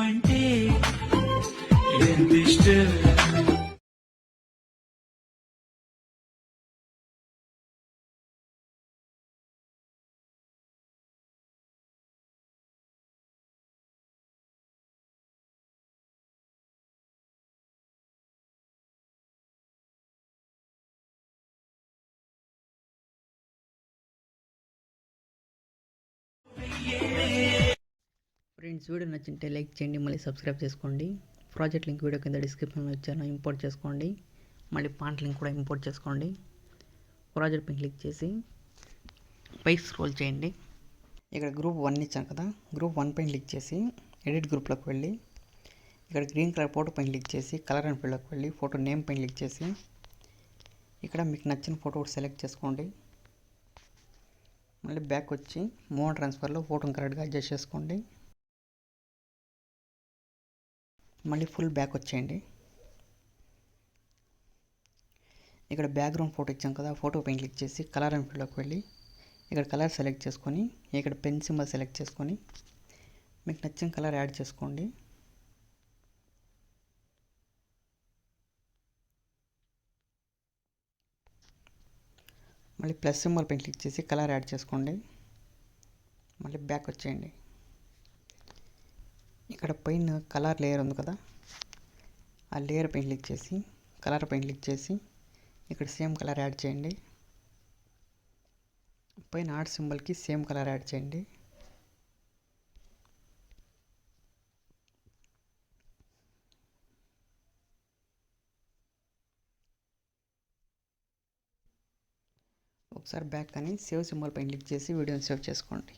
అంటే ఎంతిష్టం. Friends, video నచ్చింటే like చేయండి, మళ్ళీ సబ్స్క్రైబ్ చేసుకోండి. ప్రాజెక్ట్ లింక్ వీడియో కింద డిస్క్రిప్షన్లో ఇచ్చాను, ఇంపోర్ట్ చేసుకోండి. మళ్ళీ పాంట్ లింక్ కూడా ఇంపోర్ట్ చేసుకోండి. ప్రాజెక్ట్ పైన క్లిక్ చేసి పైకి స్క్రోల్ చేయండి. ఇక్కడ గ్రూప్ 1 ఇచ్చాను కదా, గ్రూప్ 1 పైన క్లిక్ చేసి ఎడిట్ గ్రూప్లోకి వెళ్ళి ఇక్కడ గ్రీన్ కలర్ ఫోటో పైన క్లిక్ చేసి కలర్ అండ్ ఫీల్డ్లోకి వెళ్ళి ఫోటో నేమ్ పైన క్లిక్ చేసి ఇక్కడ మీకు నచ్చిన ఫోటో ఒకటి సెలెక్ట్ చేసుకోండి. మళ్ళీ బ్యాక్ వచ్చి మూవ్ ట్రాన్స్ఫర్లో ఫోటోని కరెక్ట్గా అడ్జస్ట్ చేసుకోండి. మళ్ళీ ఫుల్ బ్యాక్ వచ్చేయండి. ఇక్కడ బ్యాక్గ్రౌండ్ ఫోటో ఇచ్చాం కదా, ఫోటో పైన క్లిక్ చేసి కలర్ అండ్ ఫీల్డ్లోకి వెళ్ళి ఇక్కడ కలర్ సెలెక్ట్ చేసుకొని ఇక్కడ పెన్ సింబల్ సెలెక్ట్ చేసుకొని మీకు నచ్చిన కలర్ యాడ్ చేసుకోండి. మళ్ళీ ప్లస్ సింబల్ పైన క్లిక్ చేసి కలర్ యాడ్ చేసుకోండి. మళ్ళీ బ్యాక్ వచ్చేయండి. ఇక్కడ పైన కలర్ లేయర్ ఉంది కదా, ఆ లేయర్ పైన క్లిక్ చేసి కలర్ పైన క్లిక్ చేసి ఇక్కడ సేమ్ కలర్ యాడ్ చేయండి. పైన ఆర్ట్ సింబల్కి సేమ్ కలర్ యాడ్ చేయండి. ఒకసారి బ్యాక్ అని సేవ్ సింబల్ పైన క్లిక్ చేసి వీడియోని సేవ్ చేసుకోండి.